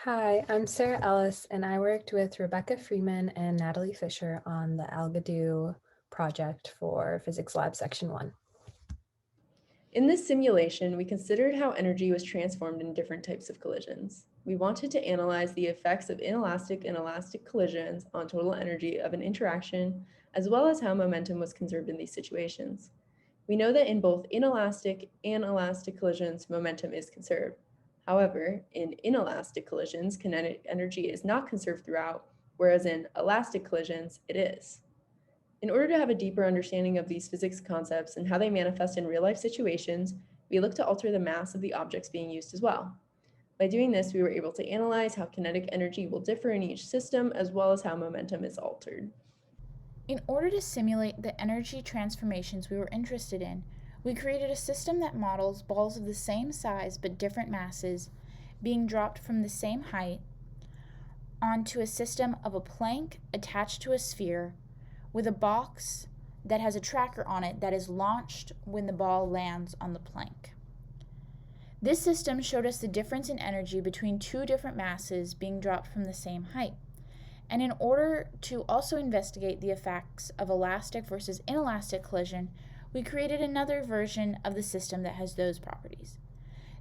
Hi, I'm Sarah Ellis, and I worked with Rebecca Freeman and Natalie Fisher on the Algodo project for Physics Lab Section 1. In this simulation, we considered how energy was transformed in different types of collisions. We wanted to analyze the effects of inelastic and elastic collisions on total energy of an interaction, as well as how momentum was conserved in these situations. We know that in both inelastic and elastic collisions, momentum is conserved. However, in inelastic collisions, kinetic energy is not conserved throughout, whereas in elastic collisions, it is. In order to have a deeper understanding of these physics concepts and how they manifest in real life situations, we look to alter the mass of the objects being used as well. By doing this, we were able to analyze how kinetic energy will differ in each system, as well as how momentum is altered. In order to simulate the energy transformations we were interested in, we created a system that models balls of the same size but different masses being dropped from the same height onto a system of a plank attached to a sphere with a box that has a tracker on it that is launched when the ball lands on the plank. This system showed us the difference in energy between two different masses being dropped from the same height. And in order to also investigate the effects of elastic versus inelastic collision, we created another version of the system that has those properties.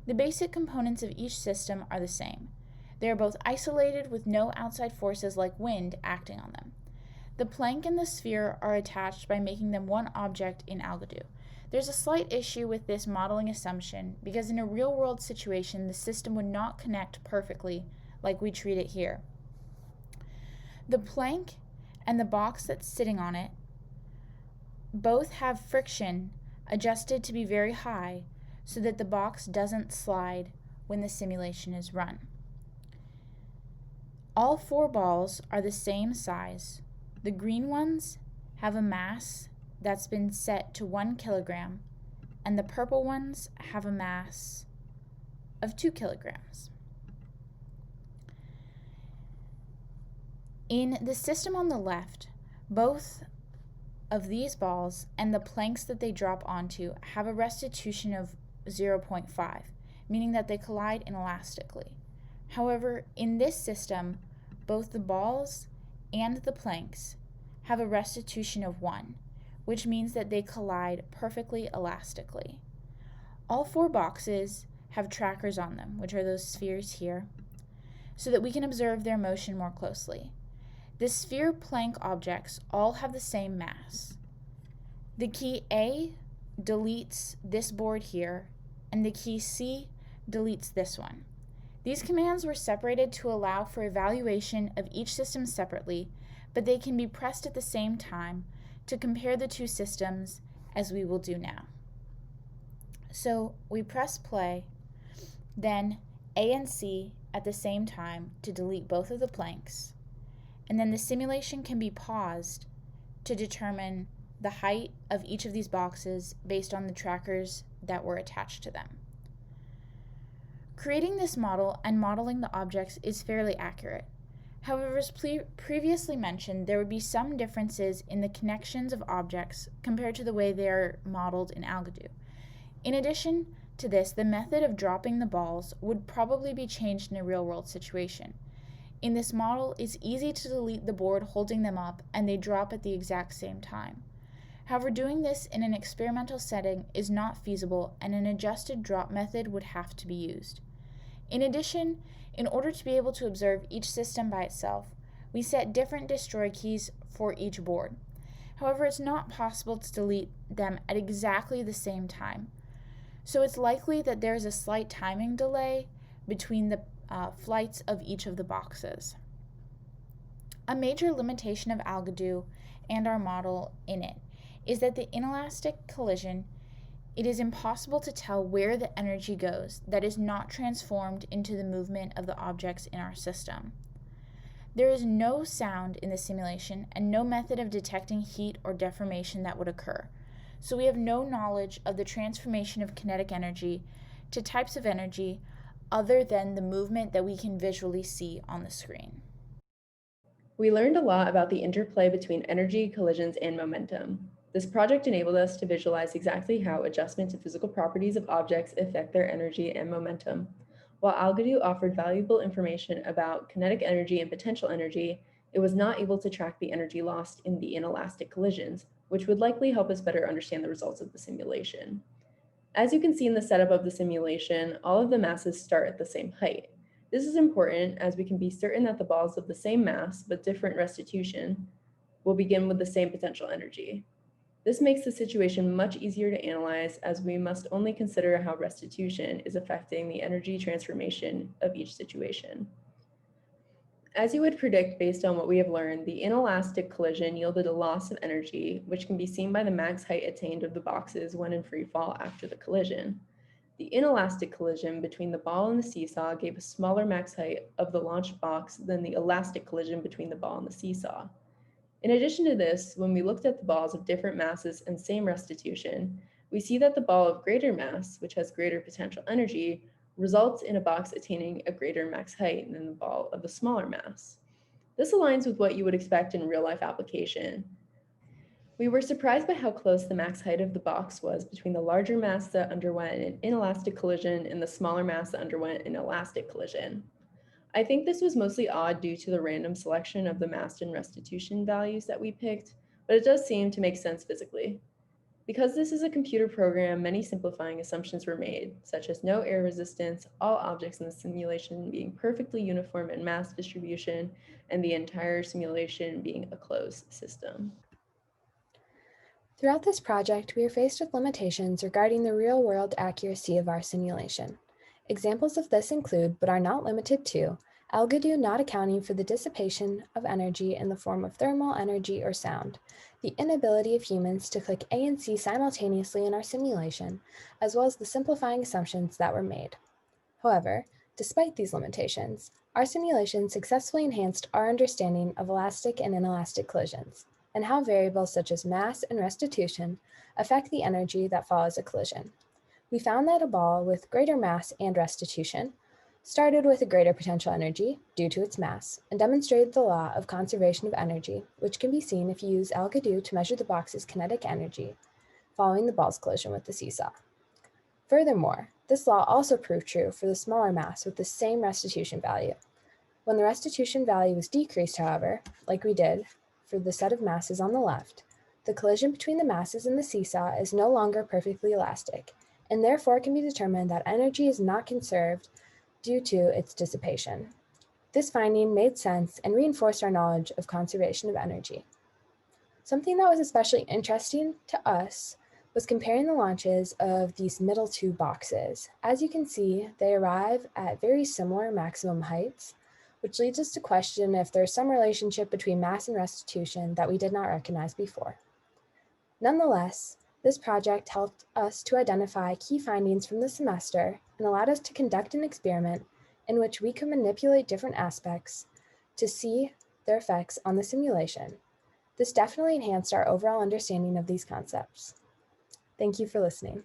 The basic components of each system are the same. They are both isolated with no outside forces like wind acting on them. The plank and the sphere are attached by making them one object in Algodo. There's a slight issue with this modeling assumption because in a real world situation, the system would not connect perfectly like we treat it here. The plank and the box that's sitting on it both have friction adjusted to be very high so that the box doesn't slide when the simulation is run. All four balls are the same size. The green ones have a mass that's been set to 1 kilogram, and the purple ones have a mass of 2 kilograms. In the system on the left, both of these balls and the planks that they drop onto have a restitution of 0.5, meaning that they collide inelastically. However, in this system, both the balls and the planks have a restitution of 1, which means that they collide perfectly elastically. All four boxes have trackers on them, which are those spheres here, so that we can observe their motion more closely. The sphere plank objects all have the same mass. The key A deletes this board here, and the key C deletes this one. These commands were separated to allow for evaluation of each system separately, but they can be pressed at the same time to compare the two systems, as we will do now. So we press play, then A and C at the same time to delete both of the planks, and then the simulation can be paused to determine the height of each of these boxes based on the trackers that were attached to them. Creating this model and modeling the objects is fairly accurate. However, as previously mentioned, there would be some differences in the connections of objects compared to the way they are modeled in Algodo. In addition to this, the method of dropping the balls would probably be changed in a real-world situation. In this model, it's easy to delete the board holding them up and they drop at the exact same time. However, doing this in an experimental setting is not feasible and an adjusted drop method would have to be used. In addition, in order to be able to observe each system by itself, we set different destroy keys for each board. However, it's not possible to delete them at exactly the same time. So it's likely that there is a slight timing delay between the flights of each of the boxes. A major limitation of Algodo and our model in it is that the inelastic collision, it is impossible to tell where the energy goes that is not transformed into the movement of the objects in our system. There is no sound in the simulation and no method of detecting heat or deformation that would occur. So we have no knowledge of the transformation of kinetic energy to types of energy other than the movement that we can visually see on the screen. We learned a lot about the interplay between energy, collisions, and momentum. This project enabled us to visualize exactly how adjustment to physical properties of objects affect their energy and momentum. While Algodo offered valuable information about kinetic energy and potential energy, it was not able to track the energy lost in the inelastic collisions, which would likely help us better understand the results of the simulation. As you can see in the setup of the simulation, all of the masses start at the same height. This is important as we can be certain that the balls of the same mass but different restitution will begin with the same potential energy. This makes the situation much easier to analyze as we must only consider how restitution is affecting the energy transformation of each situation. As you would predict based on what we have learned, the inelastic collision yielded a loss of energy, which can be seen by the max height attained of the boxes when in free fall after the collision. The inelastic collision between the ball and the seesaw gave a smaller max height of the launched box than the elastic collision between the ball and the seesaw. In addition to this, when we looked at the balls of different masses and same restitution, we see that the ball of greater mass, which has greater potential energy, results in a box attaining a greater max height than the ball of a smaller mass. This aligns with what you would expect in real-life application. We were surprised by how close the max height of the box was between the larger mass that underwent an inelastic collision and the smaller mass that underwent an elastic collision. I think this was mostly odd due to the random selection of the mass and restitution values that we picked, but it does seem to make sense physically. Because this is a computer program, many simplifying assumptions were made, such as no air resistance, all objects in the simulation being perfectly uniform in mass distribution, and the entire simulation being a closed system. Throughout this project, we are faced with limitations regarding the real-world accuracy of our simulation. Examples of this include, but are not limited to, Algodo not accounting for the dissipation of energy in the form of thermal energy or sound, the inability of humans to click A and C simultaneously in our simulation, as well as the simplifying assumptions that were made. However, despite these limitations, our simulation successfully enhanced our understanding of elastic and inelastic collisions, and how variables such as mass and restitution affect the energy that follows a collision. We found that a ball with greater mass and restitution started with a greater potential energy due to its mass, and demonstrated the law of conservation of energy, which can be seen if you use Algodo to measure the box's kinetic energy following the ball's collision with the seesaw. Furthermore, this law also proved true for the smaller mass with the same restitution value. When the restitution value was decreased, however, like we did for the set of masses on the left, the collision between the masses in the seesaw is no longer perfectly elastic, and therefore can be determined that energy is not conserved due to its dissipation. This finding made sense and reinforced our knowledge of conservation of energy. Something that was especially interesting to us was comparing the launches of these middle two boxes. As you can see, they arrive at very similar maximum heights, which leads us to question if there's some relationship between mass and restitution that we did not recognize before. Nonetheless, this project helped us to identify key findings from the semester and allowed us to conduct an experiment in which we could manipulate different aspects to see their effects on the simulation. This definitely enhanced our overall understanding of these concepts. Thank you for listening.